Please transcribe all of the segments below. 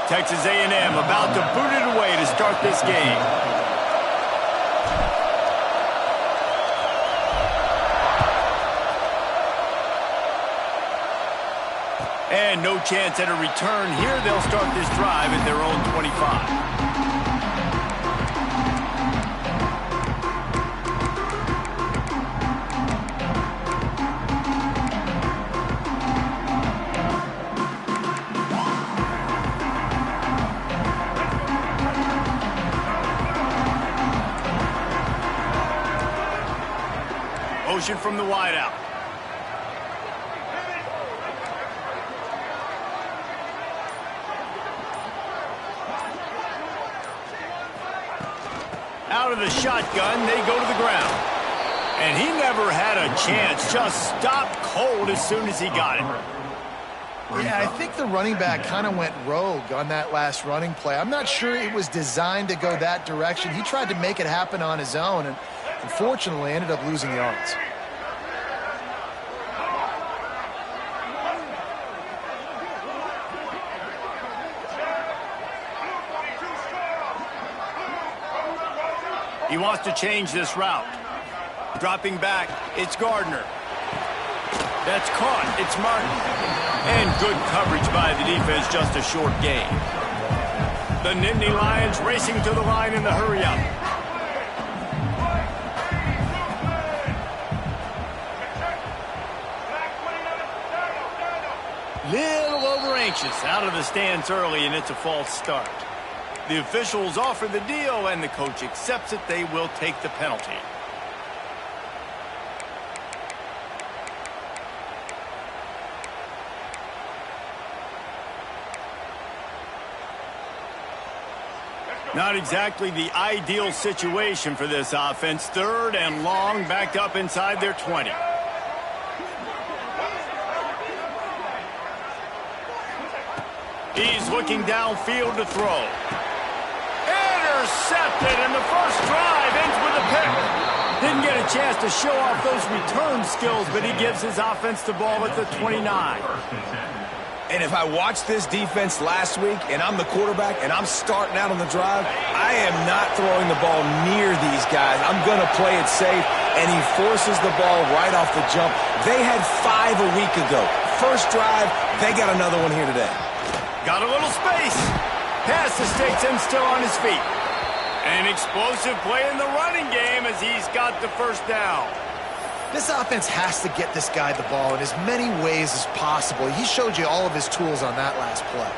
Texas A&M about to boot it away to start this game. And no chance at a return here. They'll start this drive at their own 25. Motion from the wideout. Out of the shotgun, they go to the ground. And he never had a chance, just stopped cold as soon as he got it. Yeah, I think the running back kind of went rogue on that last running play. I'm not sure it was designed to go that direction. He tried to make it happen on his own, and unfortunately ended up losing yards. He wants to change this route. Dropping back, it's Gardner. That's caught, it's Martin. And good coverage by the defense, just a short gain. The Nittany Lions racing to the line in the hurry-up. Little over-anxious, out of the stance early, and it's a false start. The officials offer the deal, and the coach accepts it. They will take the penalty. Not exactly the ideal situation for this offense. 3rd and long, backed up inside their 20. He's looking downfield to throw. Intercepted, and the first drive ends with a pick. Didn't get a chance to show off those return skills, but he gives his offense the ball at the 29. And if I watched this defense last week and I'm the quarterback and I'm starting out on the drive, I am not throwing the ball near these guys. I'm going to play it safe, and he forces the ball right off the jump. They had 5 a week ago. First drive, they got another one here today. Got a little space. Pass escapes him still on his feet. An explosive play in the running game as he's got the first down. This offense has to get this guy the ball in as many ways as possible. He showed you all of his tools on that last play.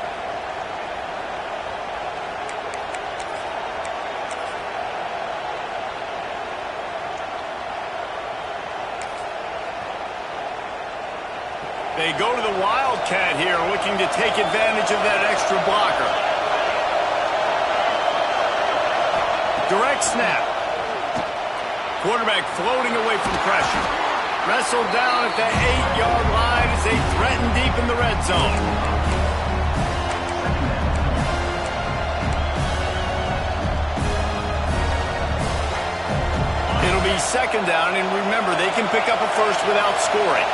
They go to the Wildcat here, looking to take advantage of that extra blocker. Direct snap. Quarterback floating away from pressure. Wrestled down at the 8-yard line as they threaten deep in the red zone. It'll be 2nd down, and remember, they can pick up a first without scoring.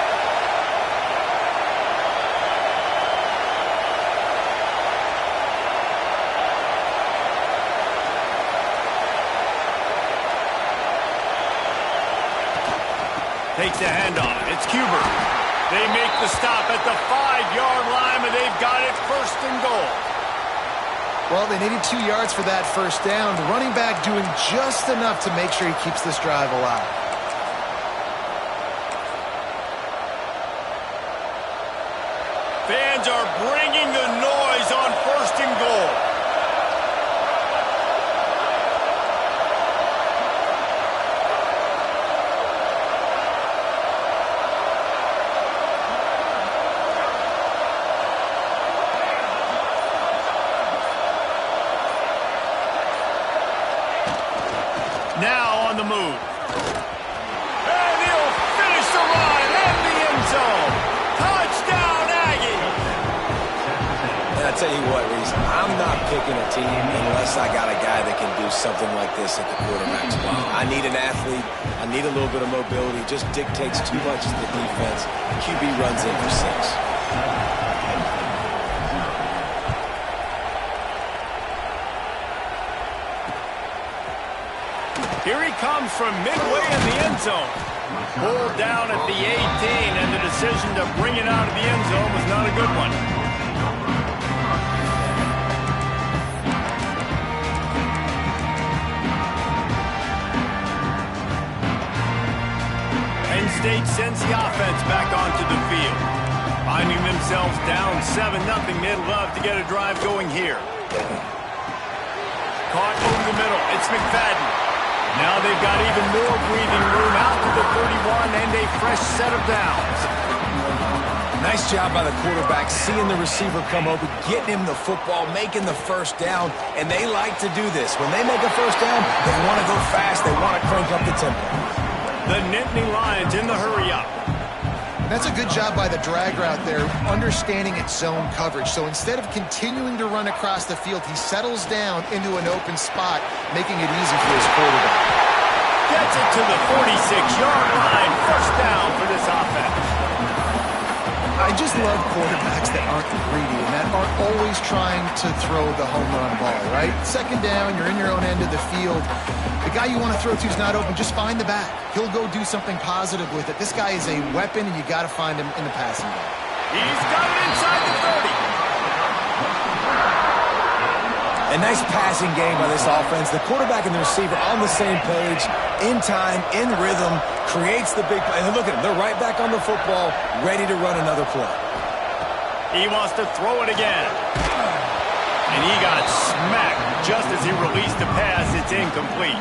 Takes the handoff. It's Cuber. They make the stop at the 5-yard line, but they've got it 1st and goal. Well, they needed 2 yards for that first down. The running back doing just enough to make sure he keeps this drive alive. Fans are bringing the noise on 1st and goal. Now on the move. And he'll finish the run at the end zone. Touchdown, Aggies! And I tell you what, Reese, I'm not picking a team unless I got a guy that can do something like this at the quarterback spot. I need an athlete. I need a little bit of mobility. It just dictates too much to the defense. QB runs in for 6. Here he comes from midway in the end zone. Pulled down at the 18, and the decision to bring it out of the end zone was not a good one. Penn State sends the offense back onto the field. Finding themselves down 7-0, they'd love to get a drive going here. Caught over the middle. It's McFadden. Now they've got even more breathing room out to the 31 and a fresh set of downs. Nice job by the quarterback, seeing the receiver come over, getting him the football, making the first down, and they like to do this. When they make a first down, they want to go fast. They want to crank up the tempo. The Nittany Lions in the hurry-up. That's a good job by the drag route there, understanding its zone coverage. So instead of continuing to run across the field, he settles down into an open spot, making it easy for his quarterback. Gets it to the 46-yard line. First down for this offense. I just love quarterbacks that aren't greedy and that aren't always trying to throw the home run ball, right? Second down, you're in your own end of the field. The guy you want to throw to is not open. Just find the back. He'll go do something positive with it. This guy is a weapon, and you got to find him in the passing game. He's got it inside the 30. A nice passing game by this offense. The quarterback and the receiver on the same page, in time, in rhythm, creates the big play. And look at them. They're right back on the football, ready to run another play. He wants to throw it again. And he got smacked just as he released the pass. It's incomplete.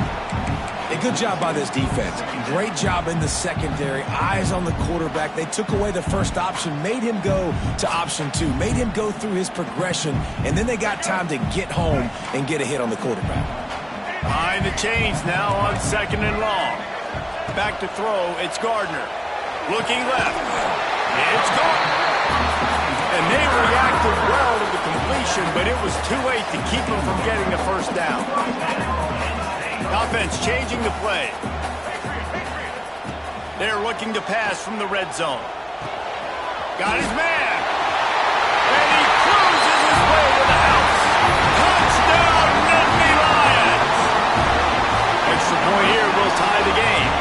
A good job by this defense. Great job in the secondary. Eyes on the quarterback. They took away the first option, made him go to option 2, made him go through his progression, and then they got time to get home and get a hit on the quarterback. Behind the chains now on 2nd and long. Back to throw. It's Gardner. Looking left. It's gone. And they reacted well to the completion, but it was too late to keep them from getting the first down. Offense changing the play. They're looking to pass from the red zone. Got his man. And he cruises his way to the house. Touchdown, Nittany Lions. Extra point here will tie the game.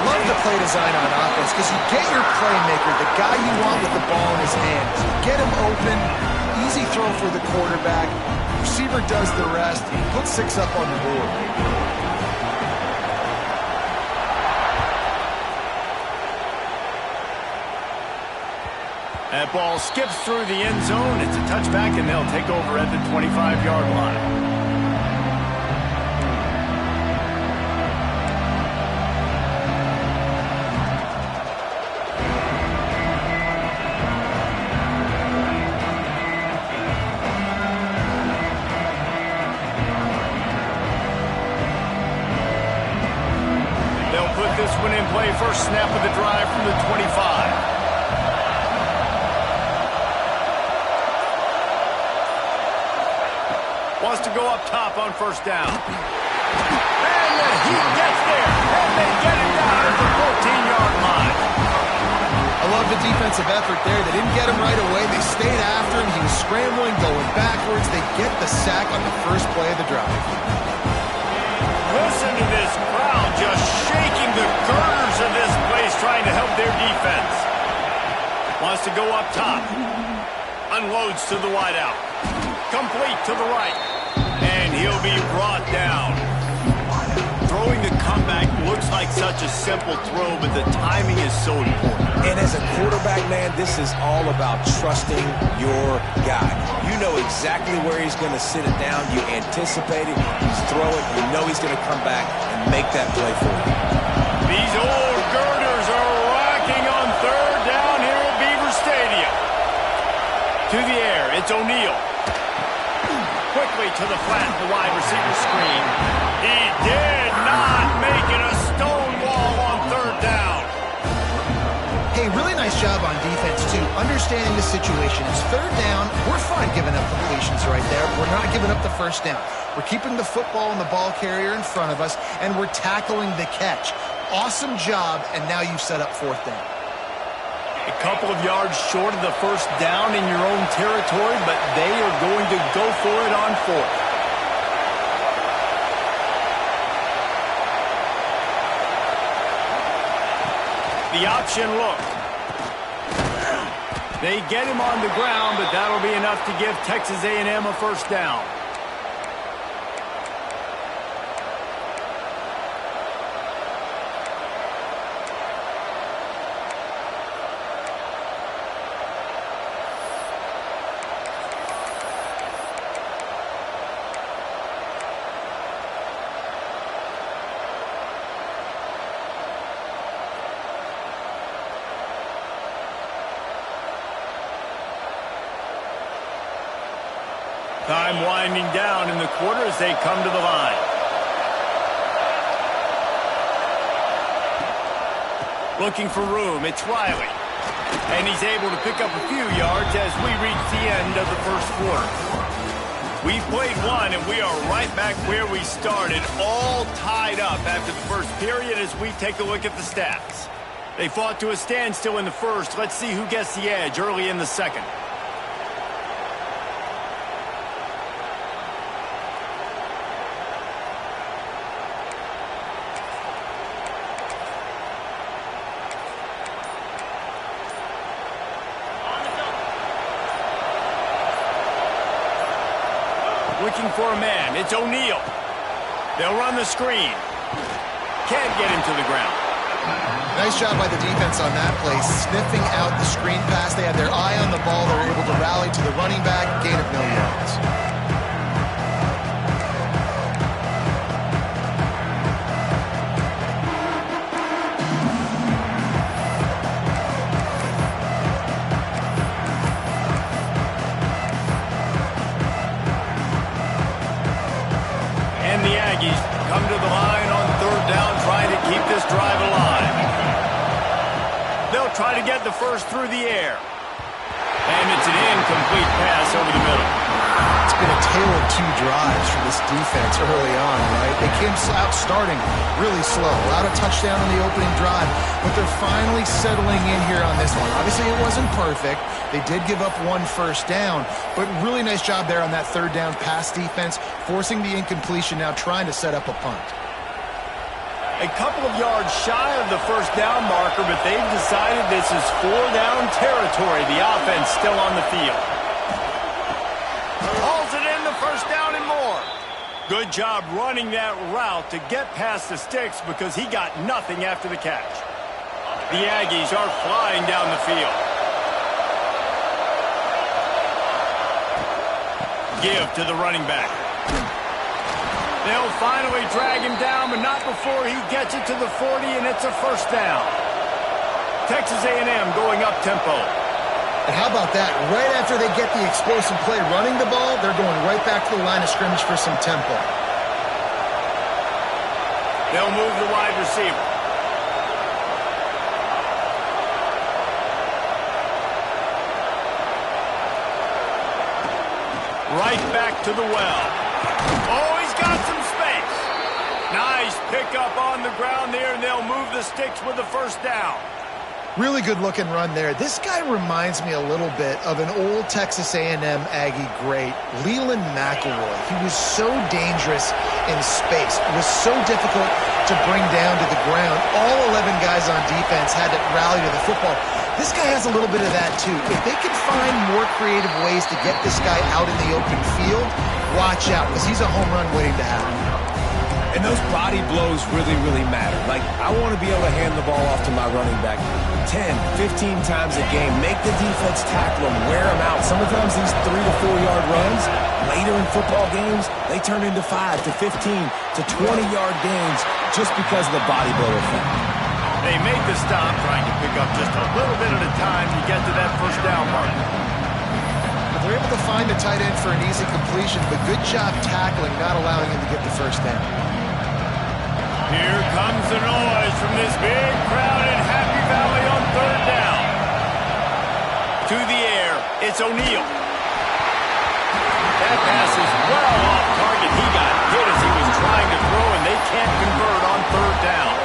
Love the play design on offense because you get your playmaker, the guy you want with the ball in his hands. You get him open, easy throw for the quarterback. Receiver does the rest. Put 6 up on the board. That ball skips through the end zone. It's a touchback, and they'll take over at the 25-yard line. This one in play, first snap of the drive from the 25. Wants to go up top on first down. And the Heat gets there, and they get it down at the 14-yard line. I love the defensive effort there. They didn't get him right away. They stayed after him. He was scrambling, going backwards. They get the sack on the first play of the drive. Listen to this crowd just shaking the girders of this place, trying to help their defense. Wants to go up top. Unloads to the wideout. Complete to the right. And he'll be brought down. Throwing the comeback looks like such a simple throw, but the timing is so important. And as a quarterback, man, this is all about trusting your guy. You know exactly where he's going to sit it down. You anticipate it. You throw it. You know he's going to come back and make that play for you. These old girders are rocking on third down here at Beaver Stadium. To the air, it's O'Neal. Quickly to the flat, the wide receiver screen. He did not make it a stone wall on third down. Hey, really nice job on defense, too. Understanding the situation. It's third down. We're fine giving up completions right there. We're not giving up the first down. We're keeping the football and the ball carrier in front of us, and we're tackling the catch. Awesome job, and now you've set up fourth down. A couple of yards short of the first down in your own territory, but they are going to go for it on fourth. The option look. They get him on the ground, but that'll be enough to give Texas A&M a first down. Time winding down in the quarter as they come to the line. Looking for room, it's Riley. And he's able to pick up a few yards as we reach the end of the first quarter. We've played one, and we are right back where we started, all tied up after the first period as we take a look at the stats. They fought to a standstill in the first. Let's see who gets the edge early in the second. Looking for a man. It's O'Neal. They'll run the screen. Can't get him to the ground. Nice job by the defense on that play, sniffing out the screen pass. They had their eye on the ball. They were able to rally to the running back, gain of no yards. Come to the line on third down, trying to keep this drive alive. They'll try to get the first through the air. And it's an incomplete pass over the middle. It's been a tale of two drives for this defense early on, right? They came out starting really slow. Without a touchdown on the opening drive, but they're finally settling in here on this one. Obviously, it wasn't perfect. They did give up one first down, but really nice job there on that third down pass defense, forcing the incompletion, now trying to set up a punt. A couple of yards shy of the first down marker, but they've decided this is four-down territory. The offense still on the field. Hauls it in, the first down and more. Good job running that route to get past the sticks because he got nothing after the catch. The Aggies are flying down the field. Give to the running back. They'll finally drag him down, but not before he gets it to the 40, and it's a first down. Texas A&M going up tempo. And how about that? Right after they get the explosive play running the ball, they're going right back to the line of scrimmage for some tempo. They'll move the wide receiver. Right back to the well. Oh, he's got some space. Nice pickup on the ground there, and they'll move the sticks with the first down. Really good looking run there. This guy reminds me a little bit of an old Texas A&M Aggie great, Leland McElroy. He was so dangerous in space. It was so difficult to bring down to the ground. All 11 guys on defense had to rally to the football. This guy has a little bit of that too. If they can find more creative ways to get this guy out in the open field, watch out, because he's a home run waiting to happen. And those body blows really, really matter. Like, I want to be able to hand the ball off to my running back 10, 15 times a game. Make the defense tackle him, wear him out. Sometimes these 3 to 4 yard runs, later in football games, they turn into 5 to 15 to 20 yard gains just because of the body blow effect. They make the stop, trying to pick up just a little bit at a time to get to that first down mark. They're able to find a tight end for an easy completion, but good job tackling, not allowing him to get the first down. Here comes the noise from this big crowd in Happy Valley on third down. To the air, it's O'Neal. That pass is well off target. He got hit as he was trying to throw, and they can't convert on third down.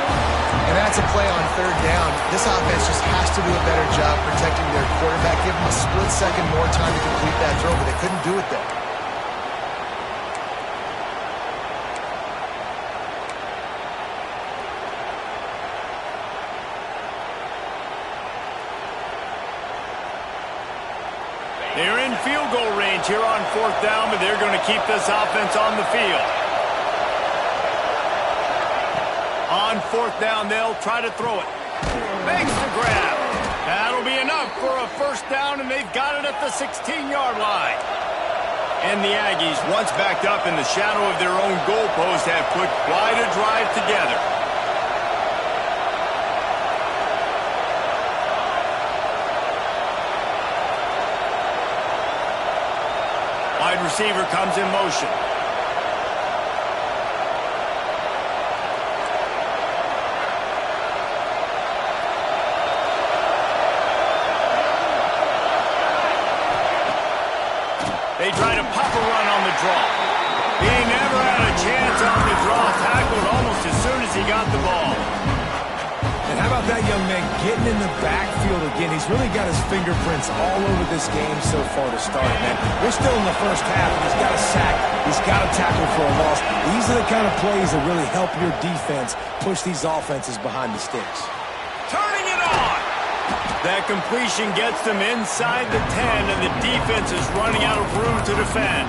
And that's a play on third down. This offense just has to do a better job protecting their quarterback. Give them a split second more time to complete that throw, but they couldn't do it there. field goal range here on 4th down, but they're going to keep this offense on the field. On 4th down, they'll try to throw it. Makes the grab. That'll be enough for a first down, and they've got it at the 16-yard line. And the Aggies, once backed up in the shadow of their own goalpost, have put quite a drive together. Wide receiver comes in motion. They try to pop a run on the draw. He never had a chance on the draw, tackled almost as soon as he got the ball. And how about that young man getting in the backfield again? He's really got his fingerprints all over this game so far to start, man. We're still in the first half, and he's got a sack. He's got a tackle for a loss. These are the kind of plays that really help your defense push these offenses behind the sticks. Turning it on. That completion gets them inside the 10, and the defense is running out of room to defend.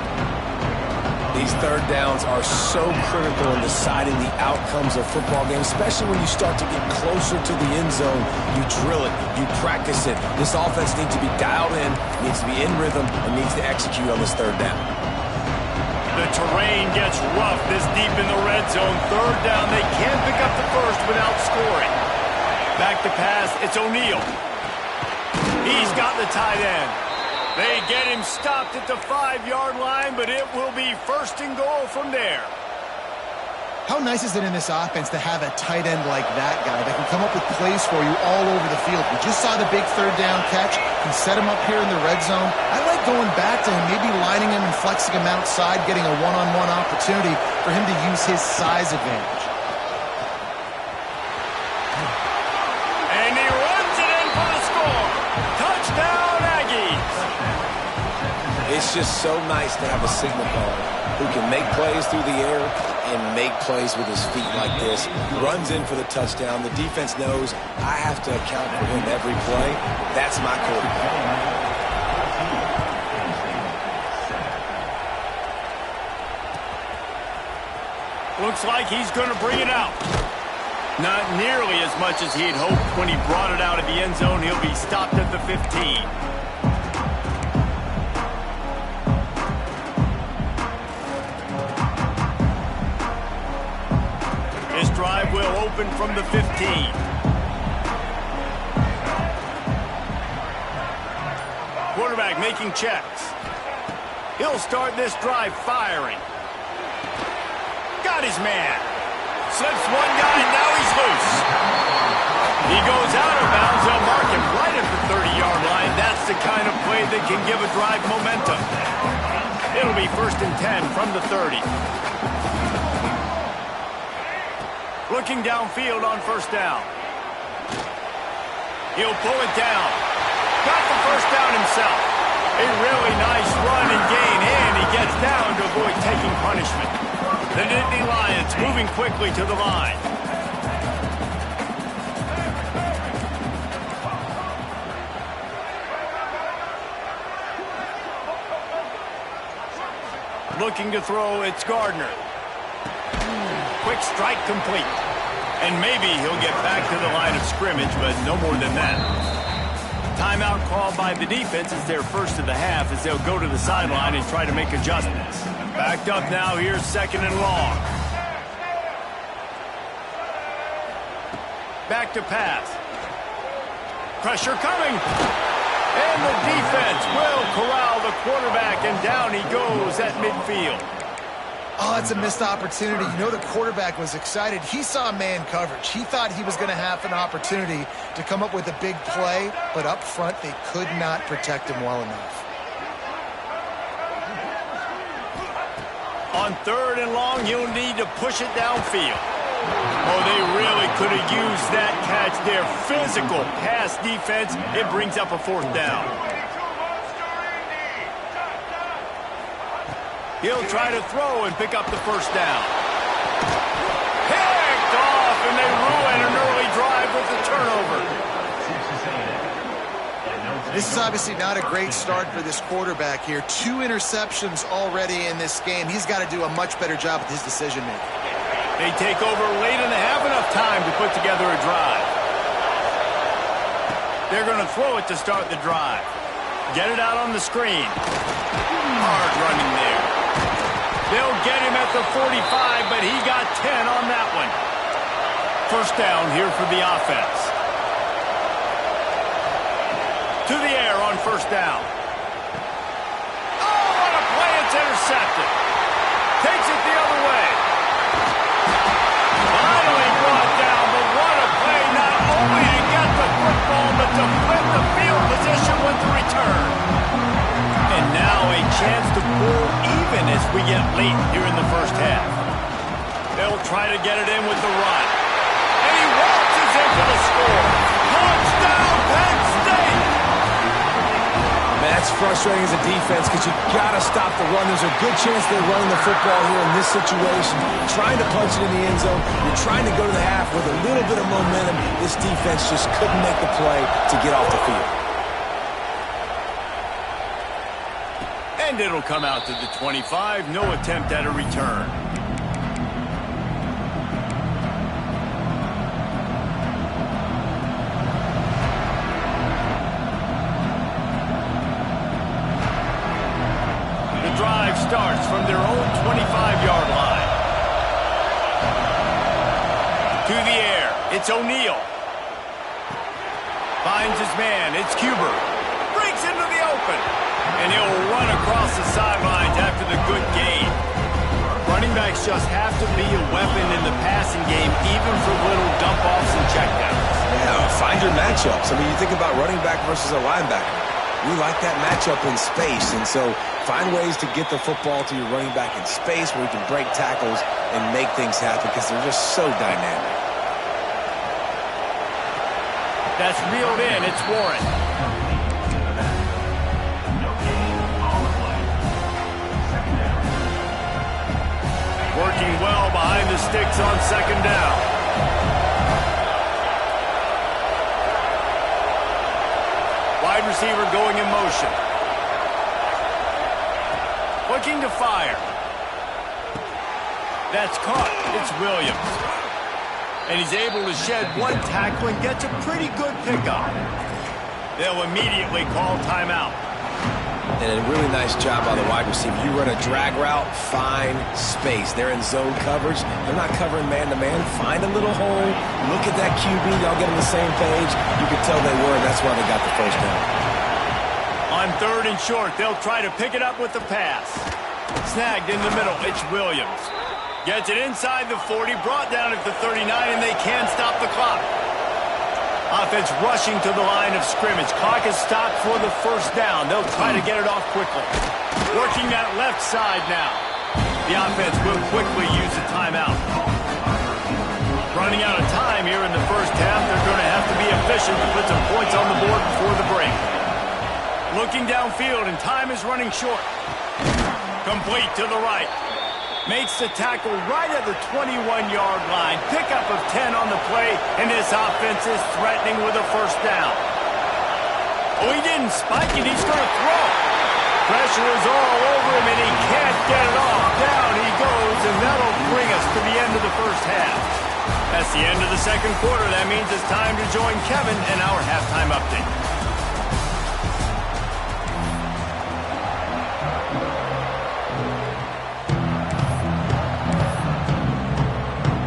These third downs are so critical in deciding the outcomes of football games, especially when you start to get closer to the end zone. You drill it, you practice it. This offense needs to be dialed in, needs to be in rhythm, and needs to execute on this third down. The terrain gets rough this deep in the red zone. Third down, they can't pick up the first without scoring. Back to pass, it's O'Neal. He's got the tight end. They get him stopped at the 5-yard line, but it will be first and goal from there. How nice is it in this offense to have a tight end like that guy that can come up with plays for you all over the field? We just saw the big third down catch. Can set him up here in the red zone. I like going back to him, maybe lining him and flexing him outside, getting a one-on-one opportunity for him to use his size advantage. And he runs it in for the score. Touchdown, Aggies. It's just so nice to have a signal caller who can make plays through the air and make plays with his feet like this. He runs in for the touchdown. The defense knows I have to account for him every play. That's my quarterback. Looks like he's going to bring it out. Not nearly as much as he'd hoped when he brought it out of the end zone. He'll be stopped at the 15. This drive will open from the 15. Quarterback making checks. He'll start this drive firing. Got his man. Slips one guy, and now he's loose. He goes out of bounds. They'll mark him right at the 30-yard line. That's the kind of play that can give a drive momentum. It'll be first and 10 from the 30. Looking downfield on first down. He'll pull it down. Got the first down himself. A really nice run and gain, and he gets down to avoid taking punishment. The Nittany Lions moving quickly to the line. Looking to throw, it's Gardner. Quick strike complete. And maybe he'll get back to the line of scrimmage, but no more than that. Timeout called by the defense is their first of the half as they'll go to the sideline and try to make adjustments. Backed up now, here's second and long. Back to pass. Pressure coming. And the defense will corral the quarterback, and down he goes at midfield. Oh, that's a missed opportunity. You know the quarterback was excited. He saw man coverage. He thought he was going to have an opportunity to come up with a big play, but up front they could not protect him well enough. On third and long, he'll need to push it downfield. Oh, they really could have used that catch. Their physical pass defense, it brings up a fourth down. He'll try to throw and pick up the first down. Picked off, and they ruin an early drive with the turnover. This is obviously not a great start for this quarterback here. 2 interceptions already in this game. He's got to do a much better job with his decision-making. They take over late in the half, enough time to put together a drive. They're going to throw it to start the drive. Get it out on the screen. Hard running there. They'll get him at the 45, but he got 10 on that one. First down here for the offense. To the air on first down. Oh, what a play. It's intercepted. Takes it the other way. Finally brought down, but what a play. Not only to get the football, but to flip the field position with the return. And now a chance to pull even as we get late here in the first half. They'll try to get it in with the run. And he waltzes in for the score. Touchdown, Penn State! Man, that's frustrating as a defense because you got to stop the run. There's a good chance they're running the football here in this situation. Trying to punch it in the end zone. You're trying to go to the half with a little bit of momentum. This defense just couldn't make the play to get off the field. And it'll come out to the 25. No attempt at a return. Drive starts from their own 25-yard line. To the air. It's O'Neal. Finds his man. It's Cuber. Breaks into the open. And he'll run across the sidelines after the good gain. Running backs just have to be a weapon in the passing game, even for little dump-offs and checkdowns. Yeah, find your matchups. I mean, you think about running back versus a linebacker. We like that matchup in space, and so find ways to get the football to your running back in space where you can break tackles and make things happen because they're just so dynamic. That's reeled in. It's Warren. Working well behind the sticks on second down. Wide receiver going in motion. Looking to fire. That's caught. It's Williams. And he's able to shed one tackle and gets a pretty good pickup. They'll immediately call timeout. And a really nice job by the wide receiver. You run a drag route, find space. They're in zone coverage. They're not covering man-to-man. Find a little hole. Look at that QB. Y'all get on the same page. You can tell they were, and that's why they got the first down. On third and short, they'll try to pick it up with the pass. Snagged in the middle. It's Williams. Gets it inside the 40, brought down at the 39, and they can't stop the clock. Offense rushing to the line of scrimmage. Clock is stopped for the first down. They'll try to get it off quickly. Working that left side now. The offense will quickly use a timeout. Running out of time here in the first half. They're going to have to be efficient to put some points on the board before the break. Looking downfield, and time is running short. Complete to the right. Makes the tackle right at the 21-yard line. Pickup of 10 on the play, and this offense is threatening with a first down. Oh, he didn't spike it. He's going to throw. Pressure is all over him, and he can't get it off. Down he goes, and that'll bring us to the end of the first half. That's the end of the second quarter. That means it's time to join Kevin and our halftime update.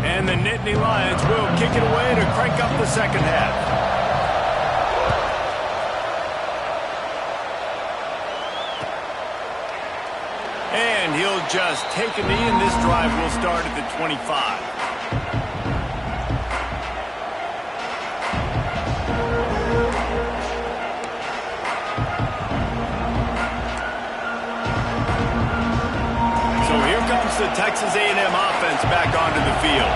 And the Nittany Lions will kick it away to crank up the second half. And he'll just take a knee, and this drive will start at the 25. So here comes the Texas A&M offense back onto the field.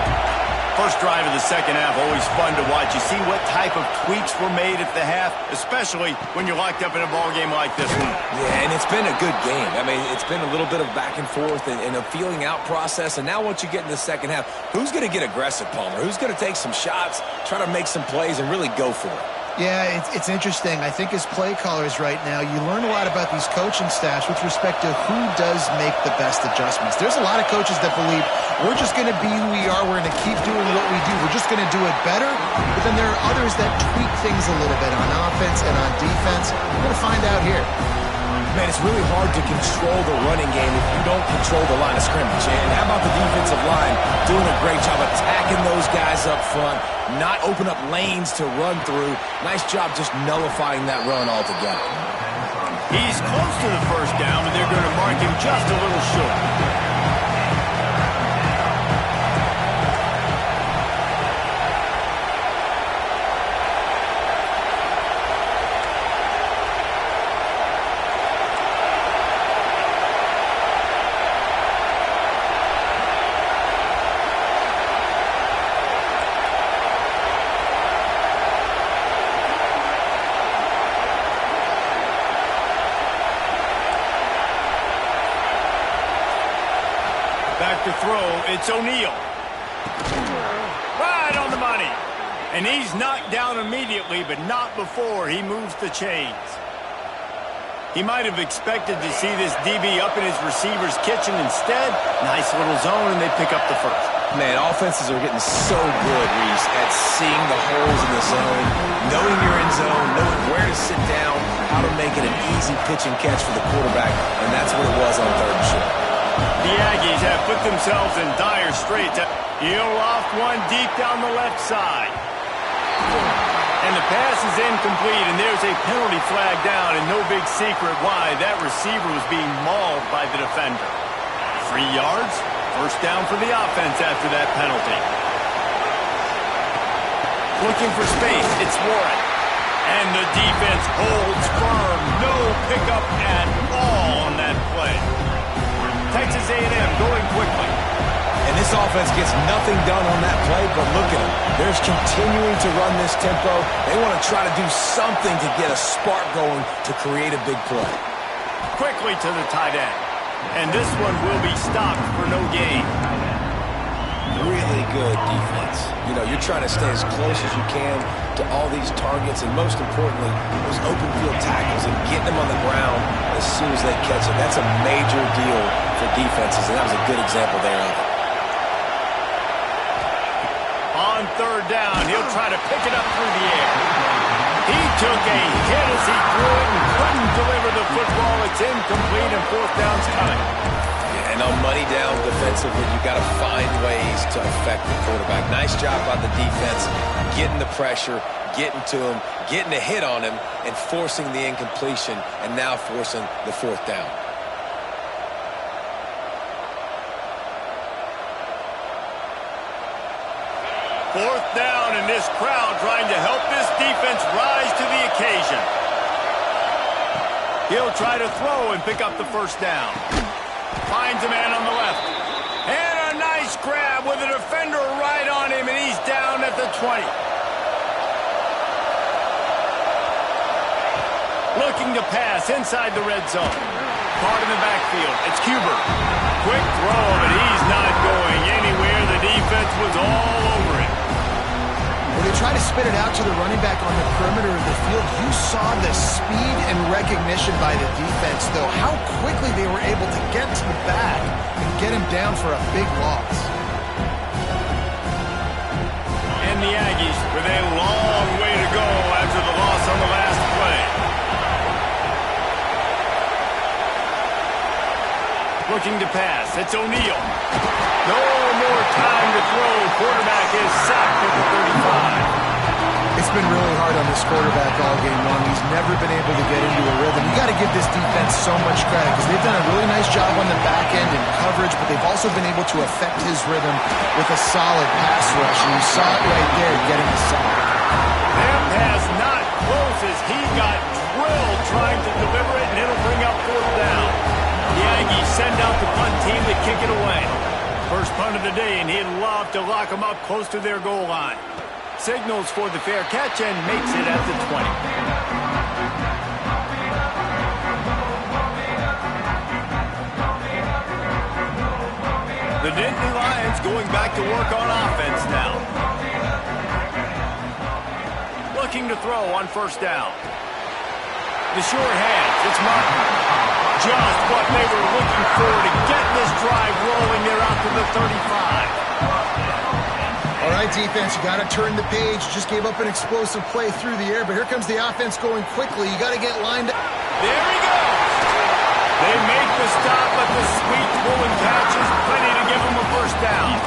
First drive of the second half, always fun to watch. You see what type of tweaks were made at the half, especially when you're locked up in a ball game like this one. Yeah, and it's been a good game. I mean, it's been a little bit of back and forth and a feeling out process. And now once you get in the second half, who's going to get aggressive, Palmer? Who's going to take some shots, try to make some plays, and really go for it? Yeah, it's interesting. I think as play callers right now, you learn a lot about these coaching staffs with respect to who does make the best adjustments. There's a lot of coaches that believe we're just going to be who we are. We're going to keep doing what we do. We're just going to do it better. But then there are others that tweak things a little bit on offense and on defense. We're going to find out here. Man, it's really hard to control the running game if you don't control the line of scrimmage. And how about the defensive line doing a great job attacking those guys up front, not open up lanes to run through. Nice job just nullifying that run altogether. He's close to the first down, but they're going to mark him just a little short. Back to throw, it's O'Neal. Right on the money. And he's knocked down immediately, but not before he moves the chains. He might have expected to see this DB up in his receiver's kitchen. Instead, nice little zone, and they pick up the first. Man, offenses are getting so good, Reese, at seeing the holes in the zone, knowing you're in zone, knowing where to sit down, how to make it an easy pitch and catch for the quarterback, and that's what it was on third and short. The Aggies have put themselves in dire straits. He'll loft one deep down the left side. And the pass is incomplete, and there's a penalty flag down, and no big secret why that receiver was being mauled by the defender. 3 yards, first down for the offense after that penalty. Looking for space, it's Warren. And the defense holds firm. No pickup at all on that play. Texas A&M going quickly. And this offense gets nothing done on that play, but look at them. They're just continuing to run this tempo. They want to try to do something to get a spark going to create a big play. Quickly to the tight end. And this one will be stopped for no gain. Really good defense. You know, you're trying to stay as close as you can to all these targets, and most importantly, those open field tackles and getting them on the ground as soon as they catch it. That's a major deal for defenses, and that was a good example there of it. On third down, he'll try to pick it up through the air. He took a hit as he threw it and couldn't deliver the football. It's incomplete, and fourth down's coming. And on money down defensively, you got to find ways to affect the quarterback. Nice job by the defense, getting the pressure, getting to him, getting a hit on him, and forcing the incompletion, and now forcing the fourth down. Fourth down, and this crowd trying to help this defense rise to the occasion. He'll try to throw and pick up the first down. Finds a man on the left. And a nice grab with a defender right on him, and he's down at the 20. Looking to pass inside the red zone. Caught in the backfield. It's Cuber. Quick throw, but he's not going anywhere. The defense was all over it. When they try to spit it out to the running back on the perimeter of the field, you saw the speed and recognition by the defense, though, how quickly they were able to get to the back and get him down for a big loss. And the Aggies with a long way to go after the loss on the last play. Looking to pass. It's O'Neal. No more time to throw. Quarterback is sacked at the 35. It's been really hard on this quarterback all game long. He's never been able to get into a rhythm. You got to give this defense so much credit because they've done a really nice job on the back end in coverage, but they've also been able to affect his rhythm with a solid pass rush. And you saw it right there getting the sack. That pass not close as he got drilled trying to deliver it, and it'll bring up fourth down. The Aggies send out the punt team to kick it away. First punt of the day, and he'd love to lock them up close to their goal line. Signals for the fair catch and makes it at the 20. The Nittany Lions going back to work on offense now. looking to throw on first down. The short hands, it's Martin. Just what they were looking for to get this drive rolling. They're out to the 35. All right, defense, you got to turn the page. Just gave up an explosive play through the air, but here comes the offense going quickly. You got to get lined up. There he goes. They make the stop, but the sweet pulling catch is plenty to give them a first down.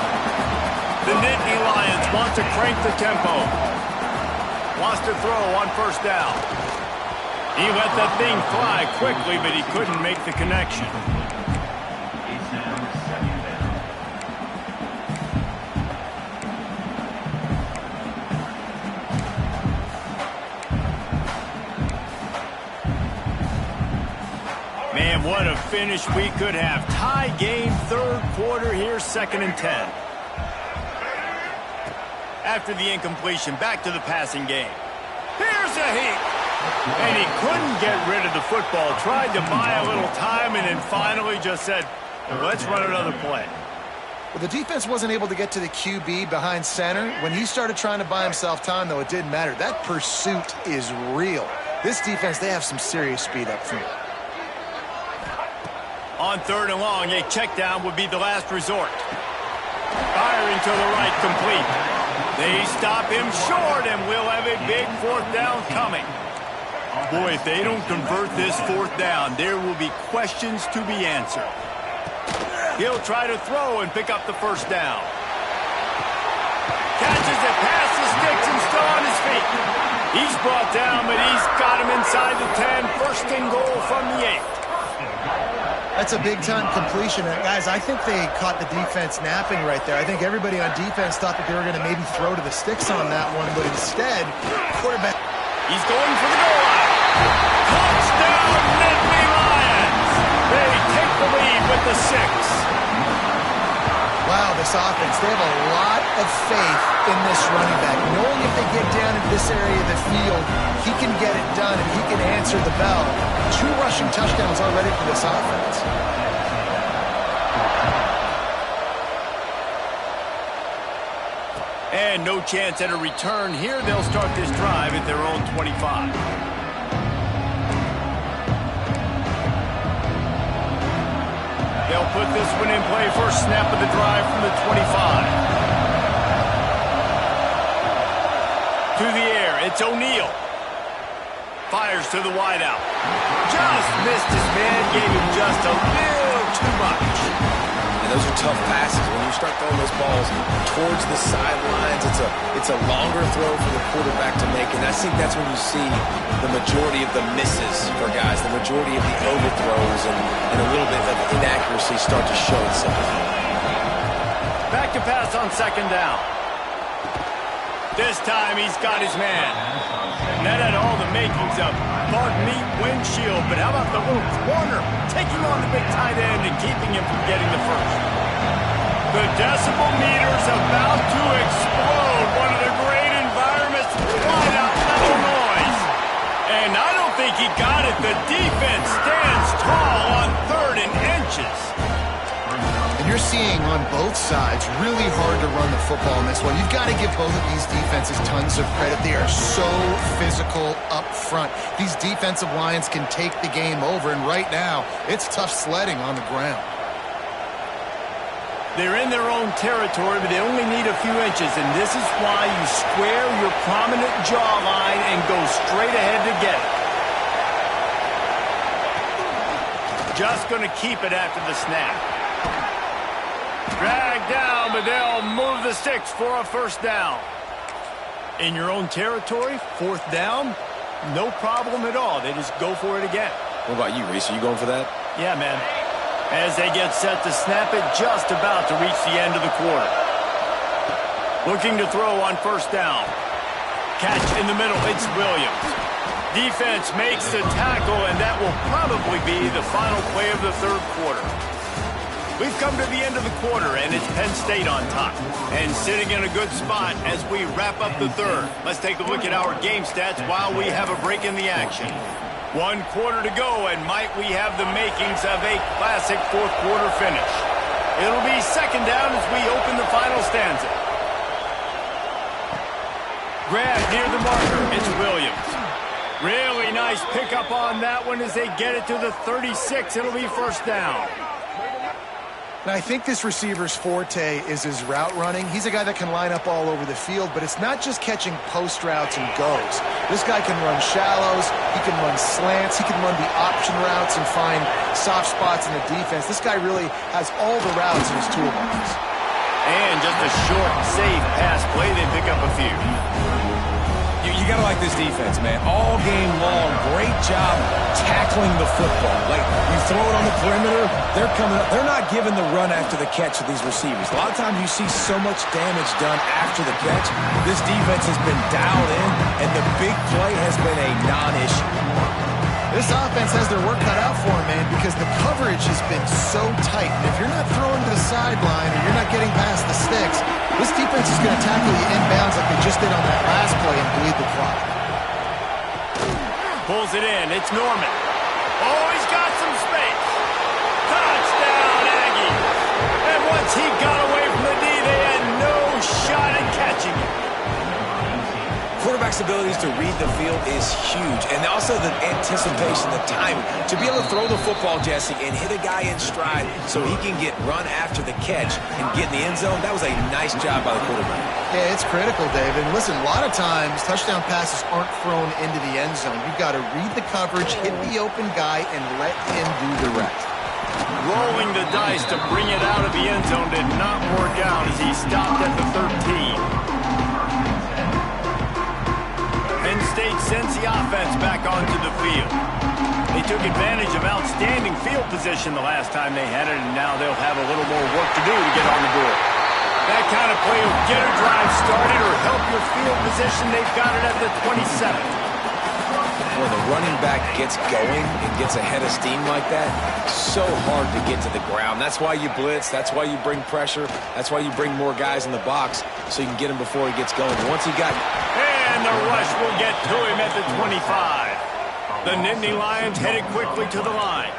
The Nittany Lions want to crank the tempo. Wants to throw on first down. He let that thing fly quickly, but he couldn't make the connection. Man, what a finish we could have. Tie game, third quarter here, 2nd and 10. After the incompletion, back to the passing game. Here's a heat. And he couldn't get rid of the football. Tried to buy a little time and then finally just said, let's run another play. Well, the defense wasn't able to get to the QB behind center. When he started trying to buy himself time, though, it didn't matter. That pursuit is real. This defense, they have some serious speed up front. On 3rd and long, a check down would be the last resort. Firing to the right, complete. They stop him short, and we'll have a big 4th down coming. Boy, if they don't convert this 4th down, there will be questions to be answered. He'll try to throw and pick up the first down. Catches it past the sticks and still on his feet. He's brought down, but he's got him inside the 10. 1st and goal from the 8. That's a big-time completion. Guys, I think they caught the defense napping right there. I think everybody on defense thought that they were going to maybe throw to the sticks on that one, but instead, quarterback... He's going for the goal line. Touchdown, Nittany Lions. They take the lead with the 6. Wow, this offense, they have a lot of faith in this running back. Knowing if they get down into this area of the field, he can get it done and he can answer the bell. 2 rushing touchdowns already for this offense. And no chance at a return here. They'll start this drive at their own 25. They'll put this one in play. First snap of the drive from the 25. To the air, it's O'Neal. Fires to the wideout. Just missed his man, gave him just a little too much. And those are tough passes. When you start throwing those balls towards the sidelines, it's a longer throw for the quarterback to make. And I think that's when you see the majority of the misses for guys, the majority of the overthrows and a little bit of inaccuracy start to show itself. Back to pass on 2nd down. This time he's got his man. And that had all the makings of neat windshield, but how about the little corner taking on the big tight end and keeping him from getting the first? The decibel meter's about to explode. One of the great environments, wide out level noise. And I don't think he got it. The defense stands tall on 3rd and inches. You're seeing on both sides really hard to run the football in this one. You've got to give both of these defenses tons of credit. They are so physical up front. These defensive lines can take the game over, and right now, it's tough sledding on the ground. They're in their own territory, but they only need a few inches, and this is why you square your prominent jawline and go straight ahead to get it. Just going to keep it after the snap. Dragged down, but they'll move the sticks for a first down. In your own territory, 4th down, no problem at all. They just go for it again. What about you, Reese? Are you going for that? Yeah, man. As they get set to snap it, just about to reach the end of the quarter. Looking to throw on first down. Catch in the middle, it's Williams. Defense makes the tackle, and that will probably be the final play of the 3rd quarter. We've come to the end of the quarter, and it's Penn State on top. And sitting in a good spot as we wrap up the 3rd. Let's take a look at our game stats while we have a break in the action. 1 quarter to go, and might we have the makings of a classic 4th quarter finish. It'll be 2nd down as we open the final stanza. Grab near the marker. It's Williams. Really nice pickup on that one as they get it to the 36. It'll be first down. And I think this receiver's forte is his route running. He's a guy that can line up all over the field, but it's not just catching post routes and goes. This guy can run shallows, he can run slants, he can run the option routes and find soft spots in the defense. This guy really has all the routes in his toolbox. And just a short, safe pass play. They pick up a few. You got to like this defense, man. All game long, great job tackling the football. Like, you throw it on the perimeter, they're coming up. They're not giving the run after the catch to these receivers. A lot of times you see so much damage done after the catch. This defense has been dialed in, and the big play has been a non-issue. This offense has their work cut out for them, man, because the coverage has been so tight. And if you're not throwing to the sideline or you're not getting past the sticks, this defense is going to tackle you inbounds like they just did on that last play and bleed the clock. Pulls it in. It's Norman. Oh, he's got some space. Touchdown, Aggie. And once he got away from the D, they had no shot at catching it. Quarterback's abilities to read the field is huge, and also the anticipation, the timing. To be able to throw the football, Jesse, and hit a guy in stride so he can get run after the catch and get in the end zone, that was a nice job by the quarterback. Yeah, it's critical, David. And listen, a lot of times touchdown passes aren't thrown into the end zone. You've got to read the coverage, hit the open guy, and let him do the rest. Rolling the dice to bring it out of the end zone did not work out as he stopped at the 13. Penn State sends the offense back onto the field. They took advantage of outstanding field position the last time they had it, and now they'll have a little more work to do to get on the board. That kind of play will get a drive started or help your field position. They've got it at the 27. When the running back gets going and gets ahead of steam like that, so hard to get to the ground. That's why you blitz. That's why you bring pressure. That's why you bring more guys in the box so you can get him before he gets going. Once he got... And the rush will get to him at the 25. The Nittany Lions headed quickly to the line.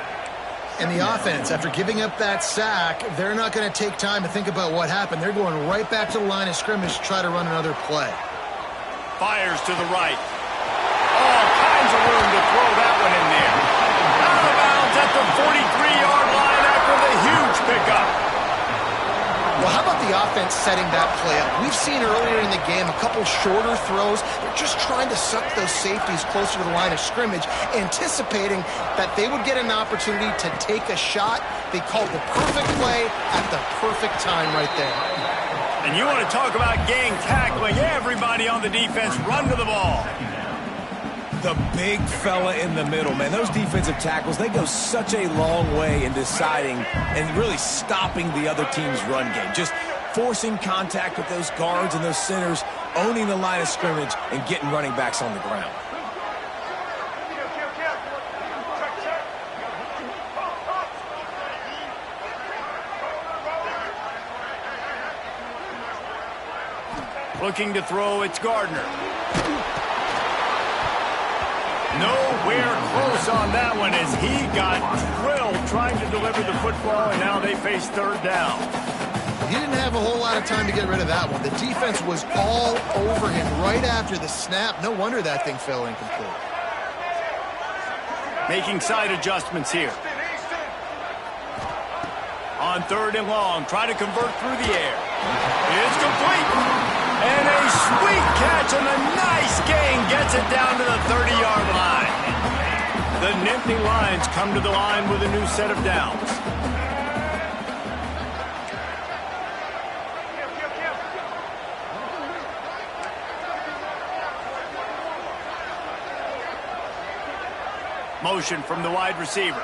And the offense, after giving up that sack, they're not going to take time to think about what happened. They're going right back to the line of scrimmage to try to run another play. Fires to the right. All kinds of room to throw that one in there. Out of bounds at the 43-yard line after the huge pickup. Well, how about the offense setting that play up? We've seen earlier in the game a couple shorter throws. They're just trying to suck those safeties closer to the line of scrimmage, anticipating that they would get an opportunity to take a shot. They called the perfect play at the perfect time right there. And you want to talk about gang tackling. Everybody on the defense run to the ball. The big fella in the middle, man. Those defensive tackles, they go such a long way in deciding and really stopping the other team's run game. Just forcing contact with those guards and those centers, owning the line of scrimmage, and getting running backs on the ground. Looking to throw, it's Gardner. Nowhere close on that one as he got drilled trying to deliver the football, and now they face third down. He didn't have a whole lot of time to get rid of that one. The defense was all over him right after the snap. No wonder that thing fell incomplete. Making side adjustments here. On third and long, try to convert through the air. It's complete. And a sweet catch and a nice gain gets it down to the 30-yard line. The Nittany Lions come to the line with a new set of downs. Motion from the wide receiver.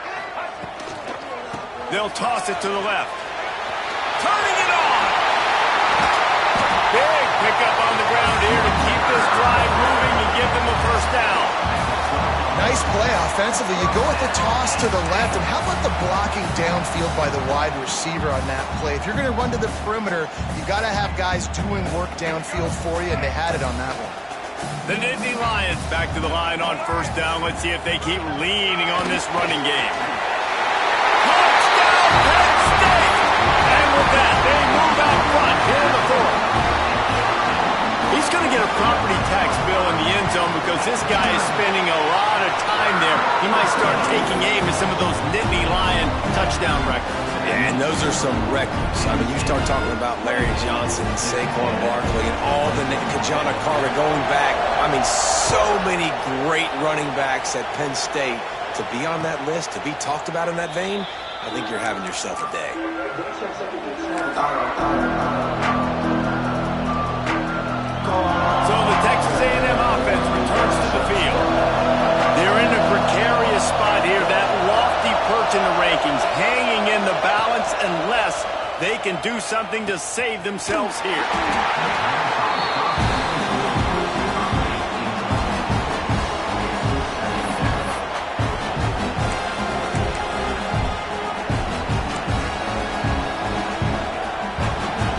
They'll toss it to the left. Turning it on. Big pickup on the ground here to keep this drive moving and give them a first down. Nice play offensively. You go with the toss to the left, and how about the blocking downfield by the wide receiver on that play? If you're going to run to the perimeter, you got to have guys doing work downfield for you, and they had it on that one. The Nittany Lions back to the line on first down. Let's see if they keep leaning on this running game. Touchdown, Penn State! And with that, they move out front here in the fourth. He's going to get a property tag start taking aim at some of those Nittany Lion touchdown records. Yeah, and those are some records. I mean, you start talking about Larry Johnson, Saquon Barkley, and all the Kajana Carter going back. I mean, so many great running backs at Penn State. To be on that list, to be talked about in that vein, I think you're having yourself a day. So the Texas A&M offense returns to the field. They're in a precarious spot here, that lofty perch in the rankings, hanging in the balance unless they can do something to save themselves here.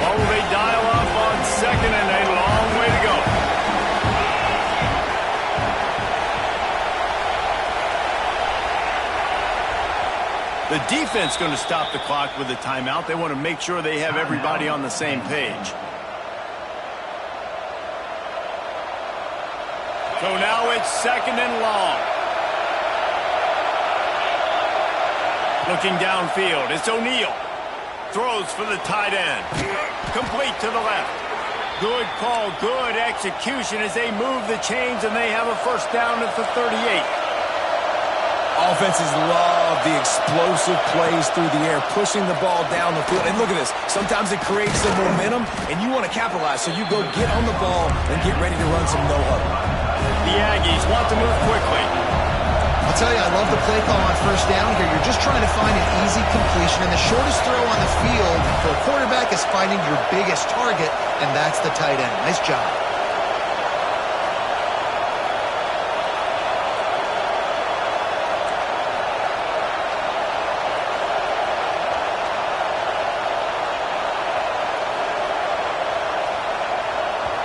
Will they dial up on second and a long way to go? The defense going to stop the clock with a timeout. They want to make sure they have everybody on the same page. So now it's second and long. Looking downfield, it's O'Neal. Throws for the tight end. Complete to the left. Good call, good execution as they move the chains and they have a first down at the 38. Offenses love the explosive plays through the air, pushing the ball down the field. And look at this. Sometimes it creates some momentum, and you want to capitalize. So you go get on the ball and get ready to run some no-huddle. The Aggies want to move quickly. I'll tell you, I love the play call on first down here. You're just trying to find an easy completion, and the shortest throw on the field for a quarterback is finding your biggest target, and that's the tight end. Nice job.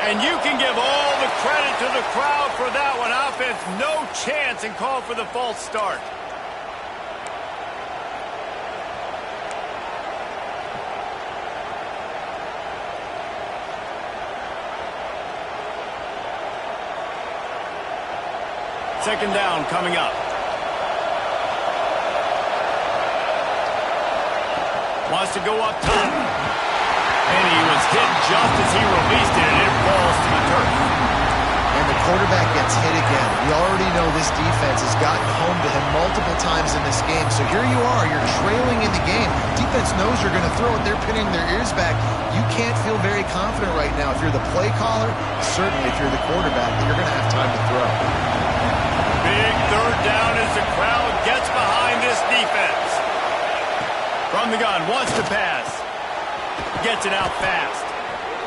And you can give all the credit to the crowd for that one. Offense, no chance, and call for the false start. Second down coming up. Wants to go up top. And he was hit just as he released it, and it falls to the turf. And the quarterback gets hit again. We already know this defense has gotten home to him multiple times in this game. So here you are, you're trailing in the game. Defense knows you're going to throw it. They're pinning their ears back. You can't feel very confident right now. If you're the play caller, certainly if you're the quarterback, that you're going to have time to throw. Big third down as the crowd gets behind this defense. From the gun, wants to pass. Gets it out fast.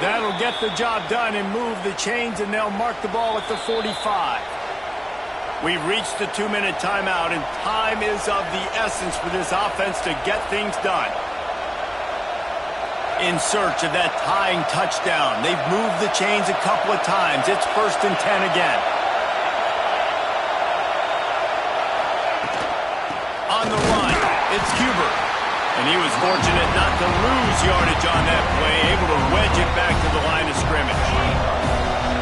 That'll get the job done and move the chains, and they'll mark the ball at the 45. We've reached the 2-minute timeout, and time is of the essence for this offense to get things done. In search of that tying touchdown. They've moved the chains a couple of times. It's 1st and 10 again. On the run, it's Huber. And he was fortunate not to lose yardage on that play, able to wedge it back to the line of scrimmage.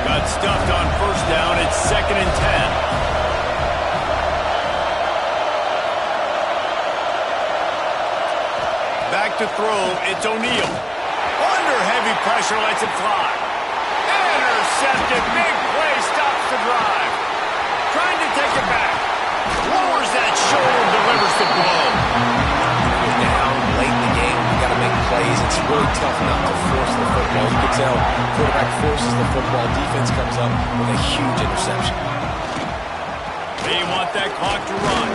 Got stuffed on first down. It's 2nd and 10. Back to throw. It's O'Neal. Under heavy pressure, lets it fly. Intercepted. Big play, stops the drive. Trying to take it back. Lowers that shoulder, delivers the blow. Down late in the game, you got to make plays. It's really tough not to force the football. You can tell quarterback forces the football. Defense comes up with a huge interception. They want that clock to run.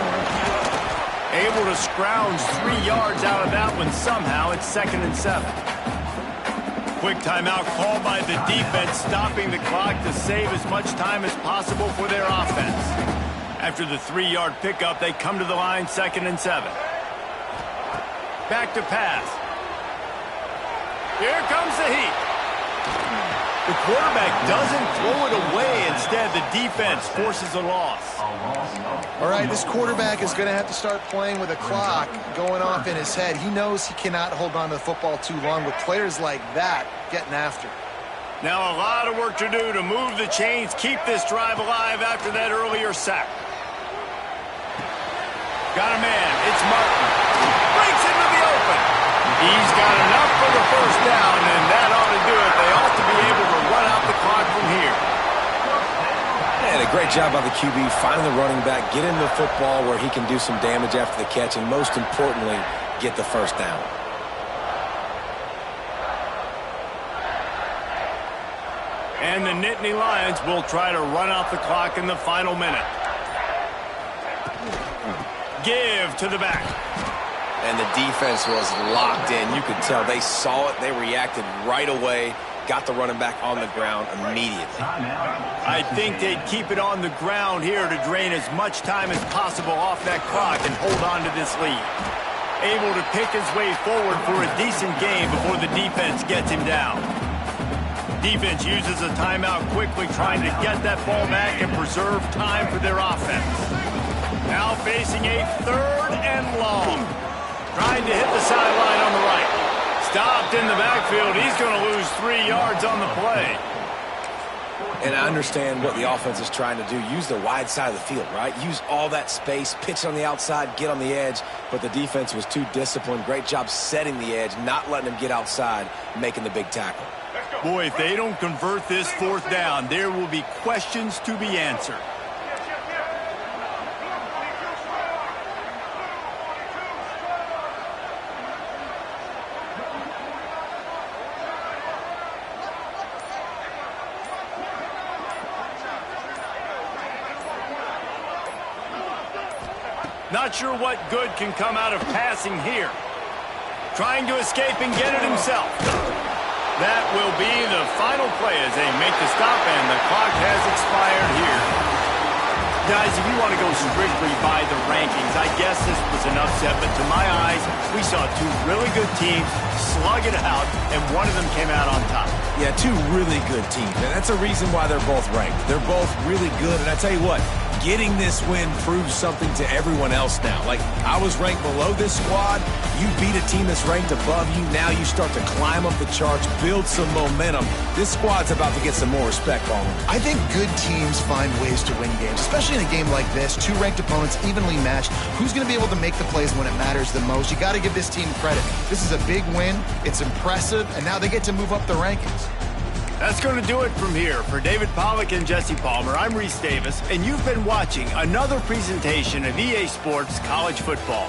Able to scrounge 3 yards out of that one somehow. It's 2nd and 7. Quick timeout called by the defense, stopping the clock to save as much time as possible for their offense. After the 3-yard pickup, they come to the line, 2nd and 7. Back to pass. Here comes the heat. The quarterback doesn't throw it away. Instead, the defense forces a loss. All right, this quarterback is going to have to start playing with a clock going off in his head. He knows he cannot hold on to the football too long with players like that getting after. Now a lot of work to do to move the chains, keep this drive alive after that earlier sack. Got a man. It's Martin. Breaks into the open. He's got enough for the first down, and that ought to do it. They ought to be able to run out the clock from here. And a great job by the QB, finding the running back, get him the football where he can do some damage after the catch, and most importantly, get the first down. And the Nittany Lions will try to run out the clock in the final minute. Give to the back. And the defense was locked in. You could tell they saw it. They reacted right away. Got the running back on the ground immediately. I think they'd keep it on the ground here to drain as much time as possible off that clock and hold on to this lead. Able to pick his way forward for a decent game before the defense gets him down. Defense uses a timeout quickly, trying to get that ball back and preserve time for their offense. Now facing a 3rd and long. Trying to hit the sideline on the right. Stopped in the backfield. He's going to lose 3 yards on the play. And I understand what the offense is trying to do. Use the wide side of the field, right? Use all that space, pitch on the outside, get on the edge. But the defense was too disciplined. Great job setting the edge, not letting him get outside, making the big tackle. Boy, if they don't convert this 4th down, there will be questions to be answered. Not sure what good can come out of passing here. Trying to escape and get it himself. That will be the final play as they make the stop, and the clock has expired here. Guys, if you want to go strictly by the rankings, I guess this was an upset, but to my eyes, we saw 2 really good teams slug it out, and one of them came out on top. Yeah, 2 really good teams, and that's a reason why they're both ranked. They're both really good, and I tell you what, getting this win proves something to everyone else now. Like, I was ranked below this squad. You beat a team that's ranked above you. Now you start to climb up the charts, build some momentum. This squad's about to get some more respect on them. I think good teams find ways to win games, especially in a game like this. 2 ranked opponents, evenly matched. Who's going to be able to make the plays when it matters the most? You got to give this team credit. This is a big win. It's impressive, and now they get to move up the rankings. That's going to do it from here. For David Pollack and Jesse Palmer, I'm Reese Davis, and you've been watching another presentation of EA Sports College Football.